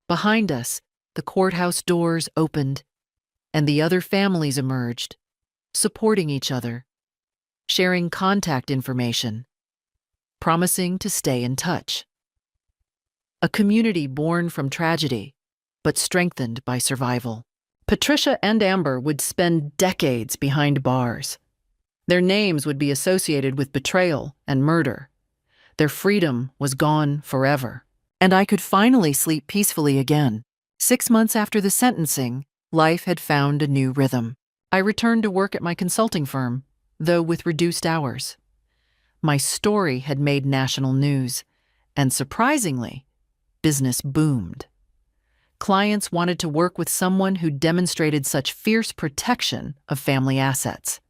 Behind us, the courthouse doors opened, and the other families emerged, supporting each other, sharing contact information, promising to stay in touch. A community born from tragedy, but strengthened by survival. Patricia and Amber would spend decades behind bars. Their names would be associated with betrayal and murder. Their freedom was gone forever. And I could finally sleep peacefully again. 6 months after the sentencing, life had found a new rhythm. I returned to work at my consulting firm, though with reduced hours. My story had made national news, and surprisingly, business boomed. Clients wanted to work with someone who demonstrated such fierce protection of family assets.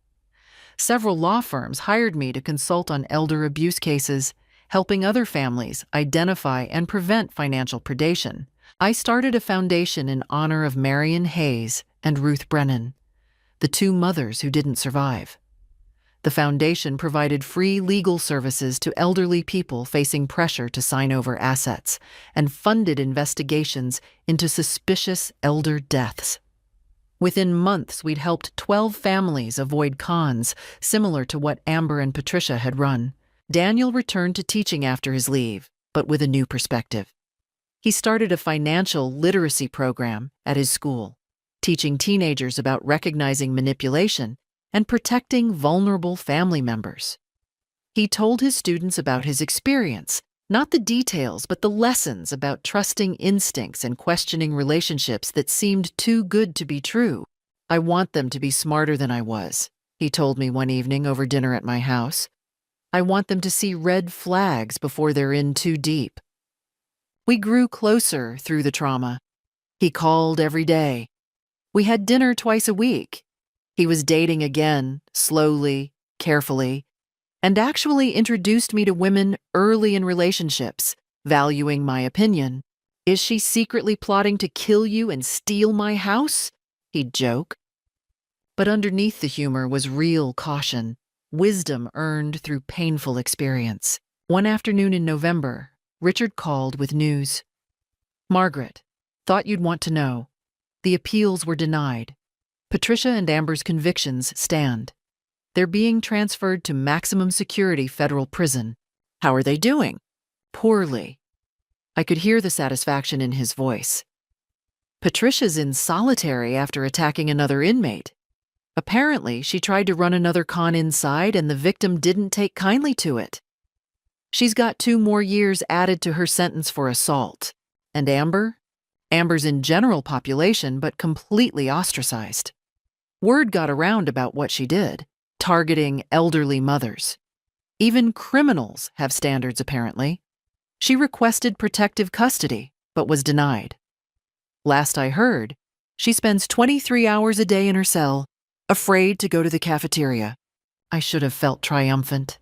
Several law firms hired me to consult on elder abuse cases, helping other families identify and prevent financial predation. I started a foundation in honor of Marion Hayes and Ruth Brennan, the two mothers who didn't survive. The foundation provided free legal services to elderly people facing pressure to sign over assets and funded investigations into suspicious elder deaths. Within months, we'd helped 12 families avoid cons, similar to what Amber and Patricia had run. Daniel returned to teaching after his leave, but with a new perspective. He started a financial literacy program at his school, teaching teenagers about recognizing manipulation and protecting vulnerable family members. He told his students about his experience, not the details, but the lessons about trusting instincts and questioning relationships that seemed too good to be true. I want them to be smarter than I was, he told me one evening over dinner at my house. I want them to see red flags before they're in too deep. We grew closer through the trauma. He called every day. We had dinner twice a week. He was dating again, slowly, carefully, and actually introduced me to women early in relationships, valuing my opinion. Is she secretly plotting to kill you and steal my house? He'd joke. But underneath the humor was real caution, wisdom earned through painful experience. One afternoon in November, Richard called with news. Margaret, thought you'd want to know. The appeals were denied. Patricia and Amber's convictions stand. They're being transferred to maximum security federal prison. How are they doing? Poorly. I could hear the satisfaction in his voice. Patricia's in solitary after attacking another inmate. Apparently, she tried to run another con inside and the victim didn't take kindly to it. She's got 2 more years added to her sentence for assault. And Amber? Amber's in general population but completely ostracized. Word got around about what she did, targeting elderly mothers. Even criminals have standards, apparently. She requested protective custody, but was denied. Last I heard, she spends 23 hours a day in her cell, afraid to go to the cafeteria. I should have felt triumphant.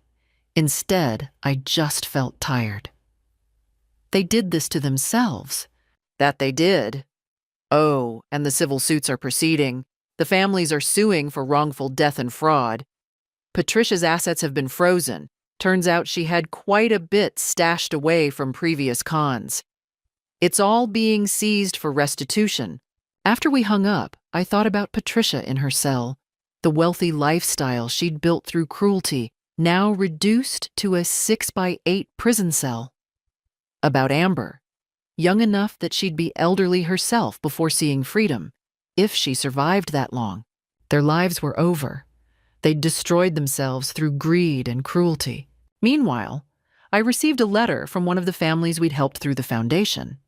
Instead, I just felt tired. They did this to themselves. That they did. Oh, and the civil suits are proceeding. The families are suing for wrongful death and fraud. Patricia's assets have been frozen. Turns out she had quite a bit stashed away from previous cons. It's all being seized for restitution. After we hung up, I thought about Patricia in her cell, the wealthy lifestyle she'd built through cruelty, now reduced to a 6x8 prison cell. About Amber, young enough that she'd be elderly herself before seeing freedom, if she survived that long. Their lives were over. They'd destroyed themselves through greed and cruelty. Meanwhile, I received a letter from one of the families we'd helped through the foundation,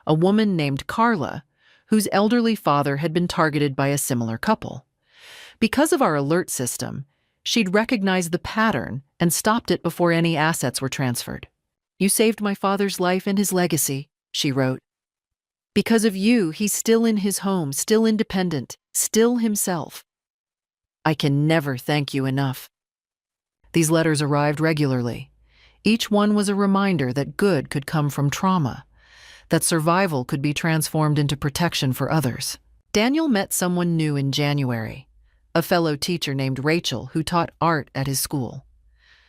a woman named Carla, whose elderly father had been targeted by a similar couple. Because of our alert system, she'd recognized the pattern and stopped it before any assets were transferred. You saved my father's life and his legacy, she wrote. Because of you, he's still in his home, still independent, still himself. I can never thank you enough. These letters arrived regularly. Each one was a reminder that good could come from trauma, that survival could be transformed into protection for others. Daniel met someone new in January, a fellow teacher named Rachel who taught art at his school.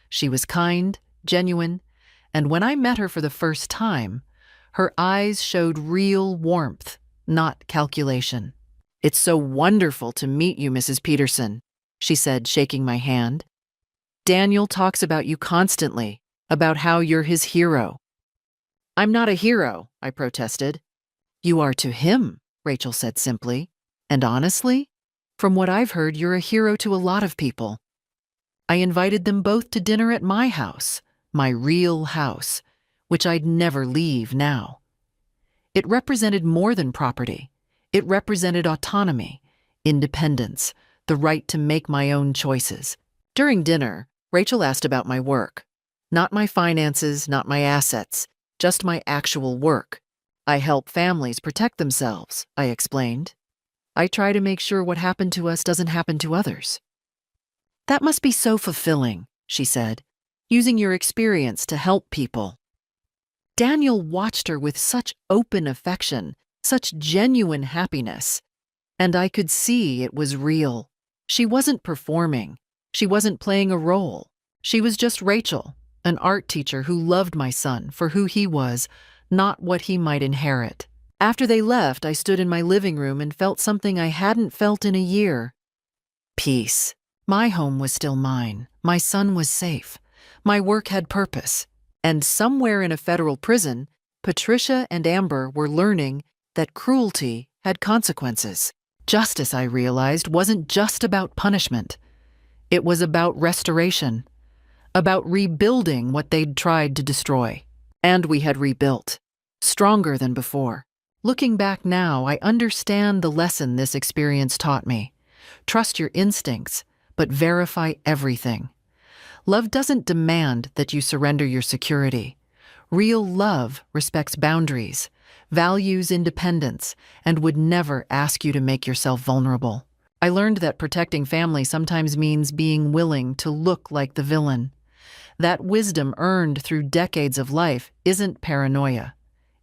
She was kind, genuine, and when I met her for the first time, her eyes showed real warmth, not calculation. "It's so wonderful to meet you, Mrs. Peterson," she said, shaking my hand. "Daniel talks about you constantly, about how you're his hero." "I'm not a hero," I protested. "You are to him," Rachel said simply. "And honestly, from what I've heard, you're a hero to a lot of people." I invited them both to dinner at my house, my real house, which I'd never leave now. It represented more than property. It represented autonomy, independence, the right to make my own choices. During dinner, Rachel asked about my work. Not my finances, not my assets, just my actual work. "I help families protect themselves," I explained. "I try to make sure what happened to us doesn't happen to others." "That must be so fulfilling," she said, "using your experience to help people." Daniel watched her with such open affection, such genuine happiness, and I could see it was real. She wasn't performing. She wasn't playing a role. She was just Rachel, an art teacher who loved my son for who he was, not what he might inherit. After they left, I stood in my living room and felt something I hadn't felt in a year. Peace. My home was still mine. My son was safe. My work had purpose. And somewhere in a federal prison, Patricia and Amber were learning that cruelty had consequences. Justice, I realized, wasn't just about punishment. It was about restoration, about rebuilding what they'd tried to destroy. And we had rebuilt, stronger than before. Looking back now, I understand the lesson this experience taught me. Trust your instincts, but verify everything. Love doesn't demand that you surrender your security. Real love respects boundaries, values independence, and would never ask you to make yourself vulnerable. I learned that protecting family sometimes means being willing to look like the villain. That wisdom earned through decades of life isn't paranoia.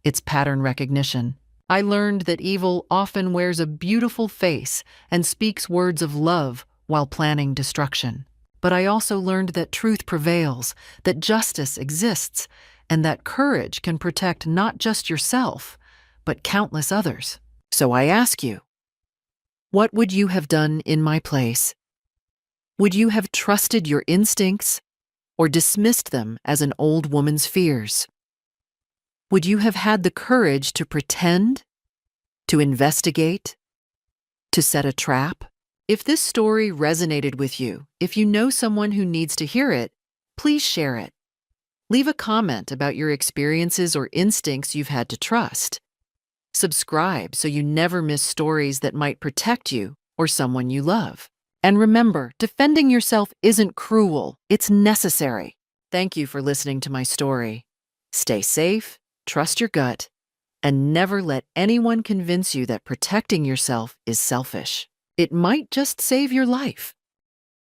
It's pattern recognition. I learned that evil often wears a beautiful face and speaks words of love while planning destruction. But I also learned that truth prevails, that justice exists, and that courage can protect not just yourself, but countless others. So I ask you, what would you have done in my place? Would you have trusted your instincts or dismissed them as an old woman's fears? Would you have had the courage to pretend, to investigate, to set a trap? If this story resonated with you, if you know someone who needs to hear it, please share it. Leave a comment about your experiences or instincts you've had to trust. Subscribe so you never miss stories that might protect you or someone you love. And remember, defending yourself isn't cruel, it's necessary. Thank you for listening to my story. Stay safe, trust your gut, and never let anyone convince you that protecting yourself is selfish. It might just save your life.